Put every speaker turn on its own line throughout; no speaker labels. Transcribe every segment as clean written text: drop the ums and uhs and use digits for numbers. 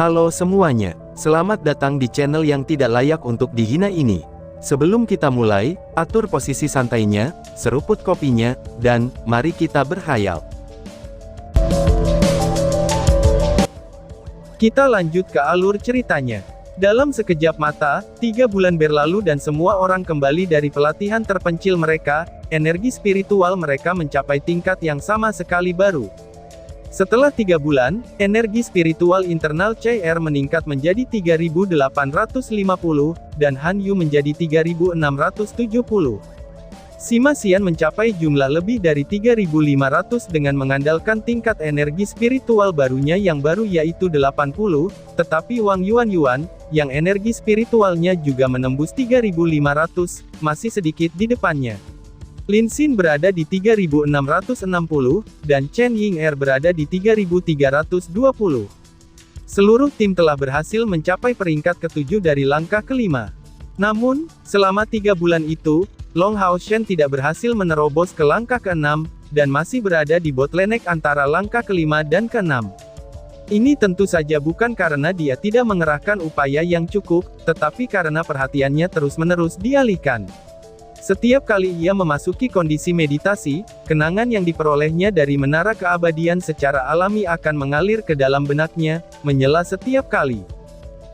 Halo semuanya, selamat datang di channel yang tidak layak untuk dihina ini. Sebelum kita mulai, atur posisi santainya, seruput kopinya, dan mari kita berkhayal.
Kita lanjut ke alur ceritanya. Dalam sekejap mata, 3 bulan berlalu dan semua orang kembali dari pelatihan terpencil mereka, energi spiritual mereka mencapai tingkat yang sama sekali baru. Setelah 3 bulan, energi spiritual internal CR meningkat menjadi 3.850, dan Han Yu menjadi 3.670. Sima Xian mencapai jumlah lebih dari 3.500 dengan mengandalkan tingkat energi spiritual barunya yang baru yaitu 80, tetapi Wang Yuan, yang energi spiritualnya juga menembus 3.500, masih sedikit di depannya. Lin Xin berada di 3.660, dan Chen Ying'er berada di 3.320. Seluruh tim telah berhasil mencapai peringkat ke-7 dari langkah ke-5. Namun, selama 3 bulan itu, Long Haoshen tidak berhasil menerobos ke langkah ke-6, dan masih berada di bottleneck antara langkah ke-5 dan ke-6. Ini tentu saja bukan karena dia tidak mengerahkan upaya yang cukup, tetapi karena perhatiannya terus-menerus dialihkan. Setiap kali ia memasuki kondisi meditasi, kenangan yang diperolehnya dari menara keabadian secara alami akan mengalir ke dalam benaknya, menyela setiap kali.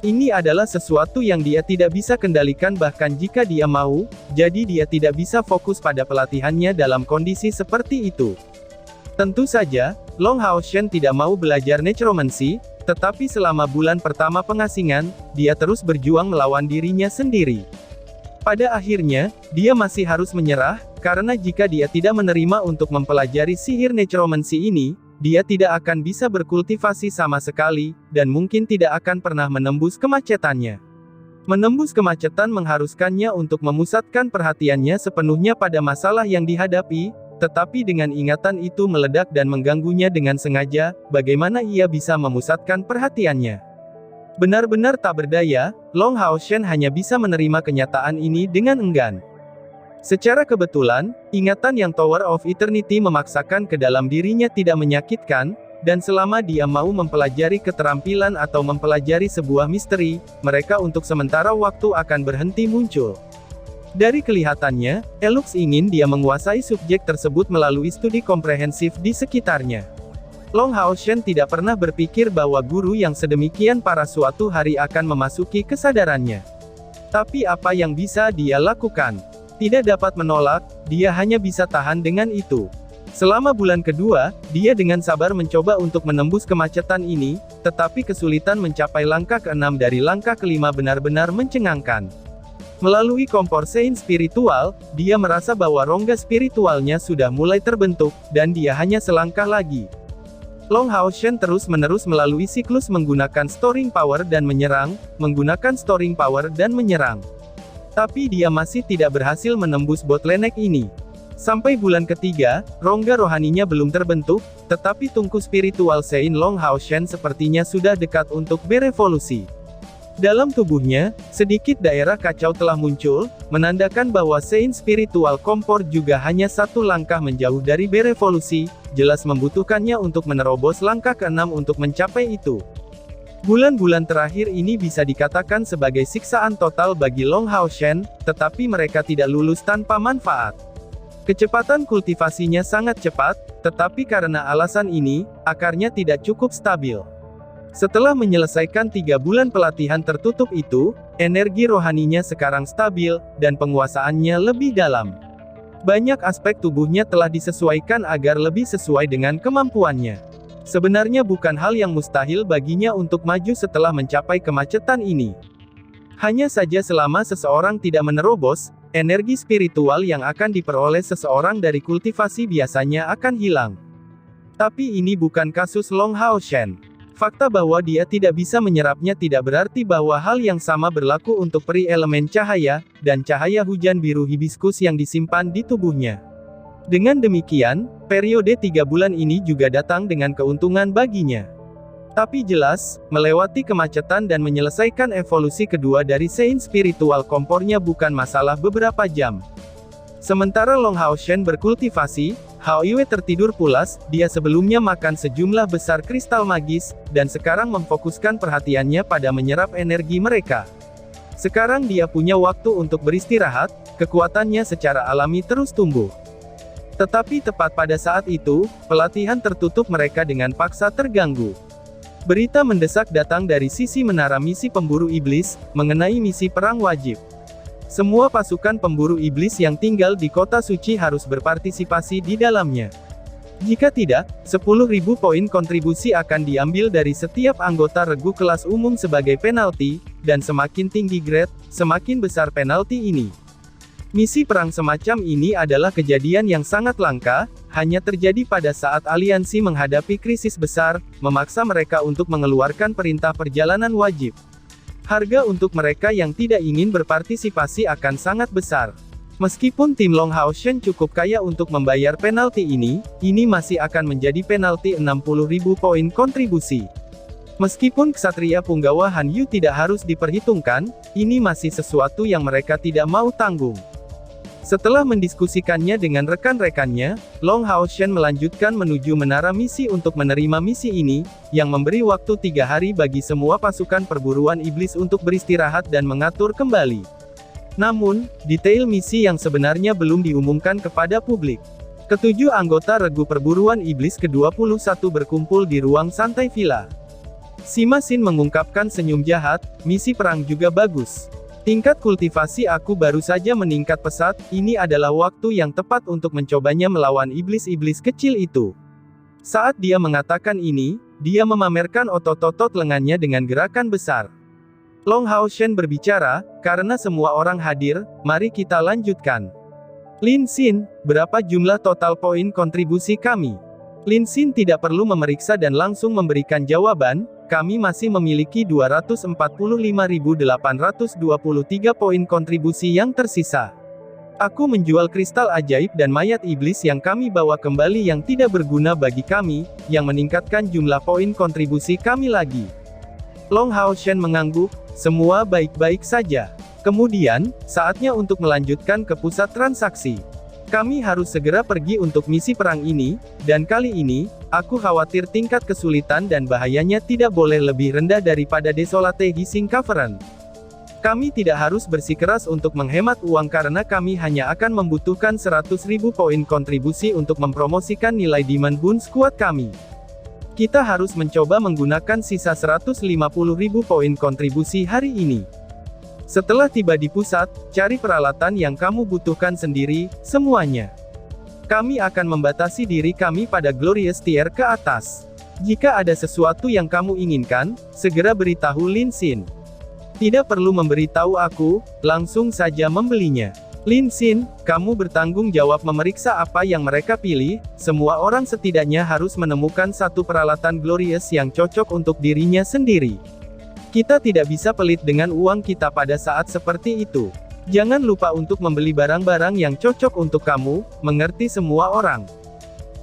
Ini adalah sesuatu yang dia tidak bisa kendalikan bahkan jika dia mau, jadi dia tidak bisa fokus pada pelatihannya dalam kondisi seperti itu. Tentu saja, Long Haoshen tidak mau belajar necromancy, tetapi selama bulan pertama pengasingan, dia terus berjuang melawan dirinya sendiri. Pada akhirnya, dia masih harus menyerah, karena jika dia tidak menerima untuk mempelajari sihir necromancy ini, dia tidak akan bisa berkultivasi sama sekali, dan mungkin tidak akan pernah menembus kemacetannya. Menembus kemacetan mengharuskannya untuk memusatkan perhatiannya sepenuhnya pada masalah yang dihadapi, tetapi dengan ingatan itu meledak dan mengganggunya dengan sengaja, bagaimana ia bisa memusatkan perhatiannya? Benar-benar tak berdaya, Long Haoshen hanya bisa menerima kenyataan ini dengan enggan. Secara kebetulan, ingatan yang Tower of Eternity memaksakan ke dalam dirinya tidak menyakitkan, dan selama dia mau mempelajari keterampilan atau mempelajari sebuah misteri, mereka untuk sementara waktu akan berhenti muncul. Dari kelihatannya, Elux ingin dia menguasai subjek tersebut melalui studi komprehensif di sekitarnya. Long Haoshen tidak pernah berpikir bahwa guru yang sedemikian parah suatu hari akan memasuki kesadarannya. Tapi apa yang bisa dia lakukan? Tidak dapat menolak, dia hanya bisa tahan dengan itu. Selama bulan kedua, dia dengan sabar mencoba untuk menembus kemacetan ini, tetapi kesulitan mencapai langkah ke-6 dari langkah ke-5 benar-benar mencengangkan. Melalui kompor sein spiritual, dia merasa bahwa rongga spiritualnya sudah mulai terbentuk, dan dia hanya selangkah lagi. Long Haoshen terus-menerus melalui siklus menggunakan storing power dan menyerang, menggunakan storing power dan menyerang. Tapi dia masih tidak berhasil menembus bottleneck ini. Sampai bulan ketiga, rongga rohaninya belum terbentuk, tetapi tungku spiritual Sein Long Haoshen sepertinya sudah dekat untuk berevolusi. Dalam tubuhnya, sedikit daerah kacau telah muncul, menandakan bahwa Sein spiritual kompor juga hanya satu langkah menjauh dari berevolusi, jelas membutuhkannya untuk menerobos langkah ke-6 untuk mencapai itu. Bulan-bulan terakhir ini bisa dikatakan sebagai siksaan total bagi Long Haoshen, tetapi mereka tidak lulus tanpa manfaat. Kecepatan kultivasinya sangat cepat, tetapi karena alasan ini, akarnya tidak cukup stabil. Setelah menyelesaikan 3 bulan pelatihan tertutup itu, energi rohaninya sekarang stabil, dan penguasaannya lebih dalam. Banyak aspek tubuhnya telah disesuaikan agar lebih sesuai dengan kemampuannya. Sebenarnya bukan hal yang mustahil baginya untuk maju setelah mencapai kemacetan ini. Hanya saja selama seseorang tidak menerobos, energi spiritual yang akan diperoleh seseorang dari kultivasi biasanya akan hilang. Tapi ini bukan kasus Long Haoshen. Fakta bahwa dia tidak bisa menyerapnya tidak berarti bahwa hal yang sama berlaku untuk peri elemen cahaya, dan cahaya hujan biru hibiskus yang disimpan di tubuhnya. Dengan demikian, periode 3 bulan ini juga datang dengan keuntungan baginya. Tapi jelas, melewati kemacetan dan menyelesaikan evolusi kedua dari Sein spiritual kompornya bukan masalah beberapa jam. Sementara Long Haoshen berkultivasi, Hao Yue tertidur pulas, dia sebelumnya makan sejumlah besar kristal magis, dan sekarang memfokuskan perhatiannya pada menyerap energi mereka. Sekarang dia punya waktu untuk beristirahat, kekuatannya secara alami terus tumbuh. Tetapi tepat pada saat itu, pelatihan tertutup mereka dengan paksa terganggu. Berita mendesak datang dari sisi menara misi pemburu iblis, mengenai misi perang wajib. Semua pasukan pemburu iblis yang tinggal di kota suci harus berpartisipasi di dalamnya. Jika tidak, 10.000 poin kontribusi akan diambil dari setiap anggota regu kelas umum sebagai penalti, dan semakin tinggi grade, semakin besar penalti ini. Misi perang semacam ini adalah kejadian yang sangat langka, hanya terjadi pada saat aliansi menghadapi krisis besar, memaksa mereka untuk mengeluarkan perintah perjalanan wajib. Harga untuk mereka yang tidak ingin berpartisipasi akan sangat besar. Meskipun tim Long Hao Shen cukup kaya untuk membayar penalti ini masih akan menjadi penalti 60.000 poin kontribusi. Meskipun ksatria punggawa Han Yu tidak harus diperhitungkan, ini masih sesuatu yang mereka tidak mau tanggung. Setelah mendiskusikannya dengan rekan-rekannya, Long Hao Shen melanjutkan menuju menara misi untuk menerima misi ini, yang memberi waktu 3 hari bagi semua pasukan perburuan iblis untuk beristirahat dan mengatur kembali. Namun, detail misi yang sebenarnya belum diumumkan kepada publik. Ketujuh anggota regu perburuan iblis ke-21 berkumpul di ruang santai villa. Sima Xin mengungkapkan senyum jahat, misi perang juga bagus. Tingkat kultivasi aku baru saja meningkat pesat, ini adalah waktu yang tepat untuk mencobanya melawan iblis-iblis kecil itu. Saat dia mengatakan ini, dia memamerkan otot-otot lengannya dengan gerakan besar. Long Hao Shen berbicara, karena semua orang hadir, mari kita lanjutkan. Lin Xin, berapa jumlah total poin kontribusi kami? Lin Xin tidak perlu memeriksa dan langsung memberikan jawaban, kami masih memiliki 245.823 poin kontribusi yang tersisa. Aku menjual kristal ajaib dan mayat iblis yang kami bawa kembali yang tidak berguna bagi kami, yang meningkatkan jumlah poin kontribusi kami lagi. Long Hao Shen mengangguk, semua baik-baik saja. Kemudian, saatnya untuk melanjutkan ke pusat transaksi. Kami harus segera pergi untuk misi perang ini, dan kali ini, aku khawatir tingkat kesulitan dan bahayanya tidak boleh lebih rendah daripada Desolate Hissing Cavern. Kami tidak harus bersikeras untuk menghemat uang karena kami hanya akan membutuhkan 100.000 poin kontribusi untuk mempromosikan nilai Demon Bone Squad kami. Kita harus mencoba menggunakan sisa 150.000 poin kontribusi hari ini. Setelah tiba di pusat, cari peralatan yang kamu butuhkan sendiri, semuanya. Kami akan membatasi diri kami pada Glorious Tier ke atas. Jika ada sesuatu yang kamu inginkan, segera beritahu Lin Xin. Tidak perlu memberitahu aku, langsung saja membelinya. Lin Xin, kamu bertanggung jawab memeriksa apa yang mereka pilih, semua orang setidaknya harus menemukan satu peralatan Glorious yang cocok untuk dirinya sendiri. Kita tidak bisa pelit dengan uang kita pada saat seperti itu. Jangan lupa untuk membeli barang-barang yang cocok untuk kamu, mengerti semua orang.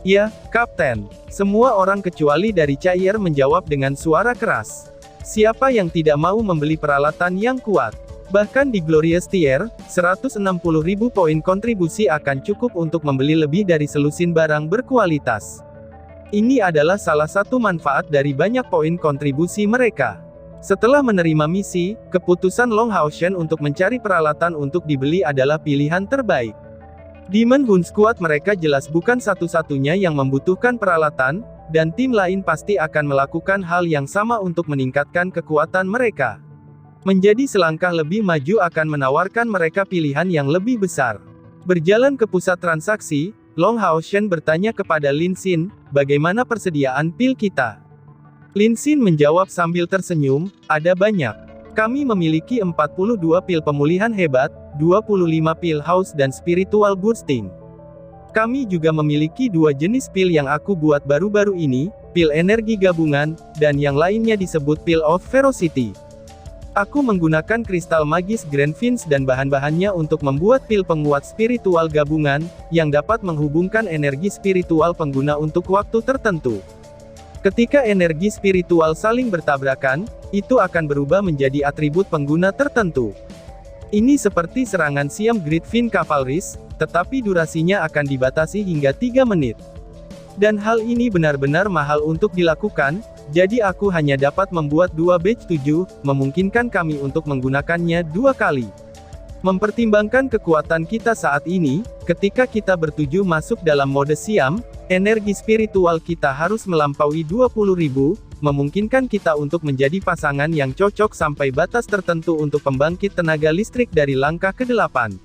Ya, Kapten. Semua orang kecuali dari Cair menjawab dengan suara keras. Siapa yang tidak mau membeli peralatan yang kuat? Bahkan di Glorious Tier, 160.000 poin kontribusi akan cukup untuk membeli lebih dari selusin barang berkualitas. Ini adalah salah satu manfaat dari banyak poin kontribusi mereka. Setelah menerima misi, keputusan Long Hao Shen untuk mencari peralatan untuk dibeli adalah pilihan terbaik. Demon Bone Squad mereka jelas bukan satu-satunya yang membutuhkan peralatan, dan tim lain pasti akan melakukan hal yang sama untuk meningkatkan kekuatan mereka. Menjadi selangkah lebih maju akan menawarkan mereka pilihan yang lebih besar. Berjalan ke pusat transaksi, Long Hao Shen bertanya kepada Lin Xin, bagaimana persediaan pil kita? Lin Xin menjawab sambil tersenyum, ada banyak. Kami memiliki 42 pil pemulihan hebat, 25 pil haus dan spiritual boosting. Kami juga memiliki 2 jenis pil yang aku buat baru-baru ini, pil energi gabungan, dan yang lainnya disebut pil of ferocity. Aku menggunakan kristal magis Grand Fins dan bahan-bahannya untuk membuat pil penguat spiritual gabungan, yang dapat menghubungkan energi spiritual pengguna untuk waktu tertentu. Ketika energi spiritual saling bertabrakan, itu akan berubah menjadi atribut pengguna tertentu. Ini seperti serangan Siam Griffin Cavalries, tetapi durasinya akan dibatasi hingga 3 menit. Dan hal ini benar-benar mahal untuk dilakukan, jadi aku hanya dapat membuat 2 batch 7, memungkinkan kami untuk menggunakannya 2 kali. Mempertimbangkan kekuatan kita saat ini, ketika kita bertuju masuk dalam mode Siam, energi spiritual kita harus melampaui 20.000, memungkinkan kita untuk menjadi pasangan yang cocok sampai batas tertentu untuk pembangkit tenaga listrik dari langkah ke-8.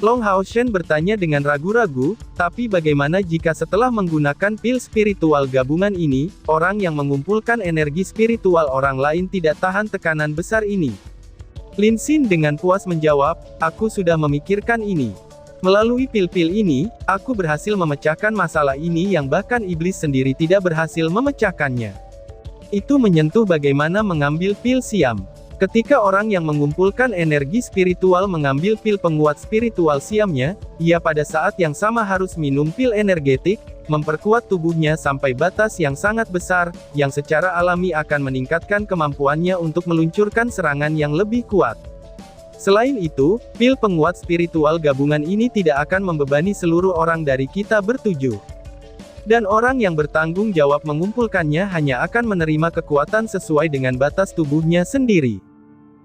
Long Hao Shen bertanya dengan ragu-ragu, tapi bagaimana jika setelah menggunakan pil spiritual gabungan ini, orang yang mengumpulkan energi spiritual orang lain tidak tahan tekanan besar ini? Lin Xin dengan puas menjawab, aku sudah memikirkan ini. Melalui pil-pil ini, aku berhasil memecahkan masalah ini yang bahkan iblis sendiri tidak berhasil memecahkannya. Itu menyentuh bagaimana mengambil pil Siam. Ketika orang yang mengumpulkan energi spiritual mengambil pil penguat spiritual Siamnya, ia pada saat yang sama harus minum pil energetik, memperkuat tubuhnya sampai batas yang sangat besar, yang secara alami akan meningkatkan kemampuannya untuk meluncurkan serangan yang lebih kuat. Selain itu, pil penguat spiritual gabungan ini tidak akan membebani seluruh orang dari kita bertujuh. Dan orang yang bertanggung jawab mengumpulkannya hanya akan menerima kekuatan sesuai dengan batas tubuhnya sendiri.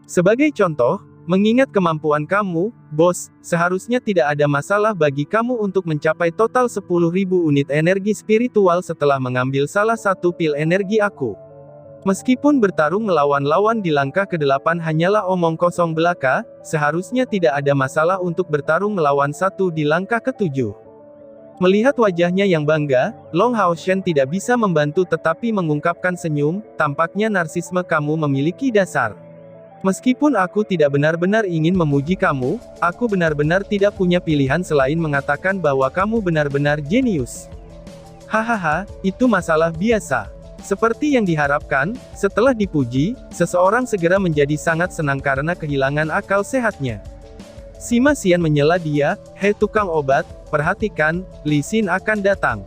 Sebagai contoh, mengingat kemampuan kamu, bos, seharusnya tidak ada masalah bagi kamu untuk mencapai total 10.000 unit energi spiritual setelah mengambil salah satu pil energi aku. Meskipun bertarung melawan lawan di langkah ke-8 hanyalah omong kosong belaka, seharusnya tidak ada masalah untuk bertarung melawan satu di langkah ke-7. Melihat wajahnya yang bangga, Long Hao Shen tidak bisa membantu tetapi mengungkapkan senyum, tampaknya narsisme kamu memiliki dasar. Meskipun aku tidak benar-benar ingin memuji kamu, aku benar-benar tidak punya pilihan selain mengatakan bahwa kamu benar-benar jenius. Hahaha, itu masalah biasa. Seperti yang diharapkan, setelah dipuji, seseorang segera menjadi sangat senang karena kehilangan akal sehatnya. Sima Xian menyela dia, hei tukang obat, perhatikan, Li Xin akan datang.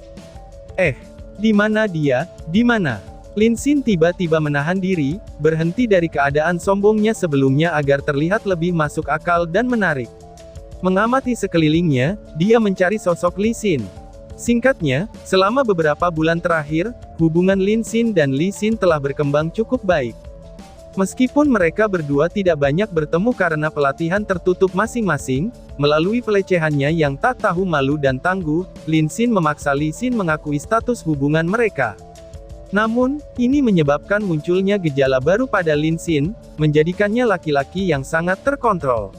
Di mana dia, di mana? Lin Xin tiba-tiba menahan diri, berhenti dari keadaan sombongnya sebelumnya agar terlihat lebih masuk akal dan menarik. Mengamati sekelilingnya, dia mencari sosok Li Xin. Singkatnya, selama beberapa bulan terakhir, hubungan Lin Xin dan Li Xin telah berkembang cukup baik. Meskipun mereka berdua tidak banyak bertemu karena pelatihan tertutup masing-masing, melalui pelecehannya yang tak tahu malu dan tangguh, Lin Xin memaksa Li Xin mengakui status hubungan mereka. Namun, ini menyebabkan munculnya gejala baru pada Lin Xin, menjadikannya laki-laki yang sangat terkontrol.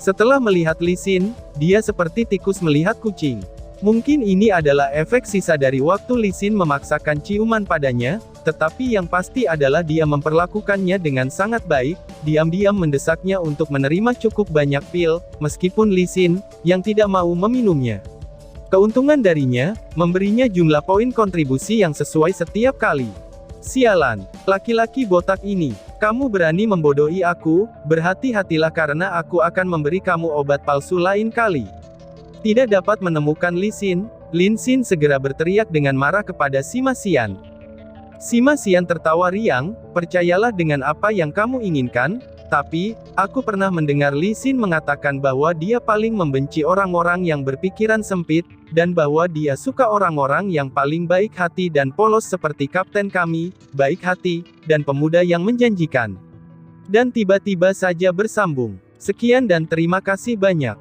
Setelah melihat Li Xin, dia seperti tikus melihat kucing. Mungkin ini adalah efek sisa dari waktu Li Xin memaksakan ciuman padanya, tetapi yang pasti adalah dia memperlakukannya dengan sangat baik, diam-diam mendesaknya untuk menerima cukup banyak pil, meskipun Li Xin, yang tidak mau meminumnya. Keuntungan darinya, memberinya jumlah poin kontribusi yang sesuai setiap kali. Sialan, laki-laki botak ini, kamu berani membodohi aku, berhati-hatilah karena aku akan memberi kamu obat palsu lain kali. Tidak dapat menemukan Li Xin, Lin Xin segera berteriak dengan marah kepada Sima Xian. Sima Xian tertawa riang, percayalah dengan apa yang kamu inginkan, tapi, aku pernah mendengar Li Xin mengatakan bahwa dia paling membenci orang-orang yang berpikiran sempit, dan bahwa dia suka orang-orang yang paling baik hati dan polos seperti kapten kami, baik hati, dan pemuda yang menjanjikan. Dan tiba-tiba saja bersambung. Sekian dan terima kasih banyak.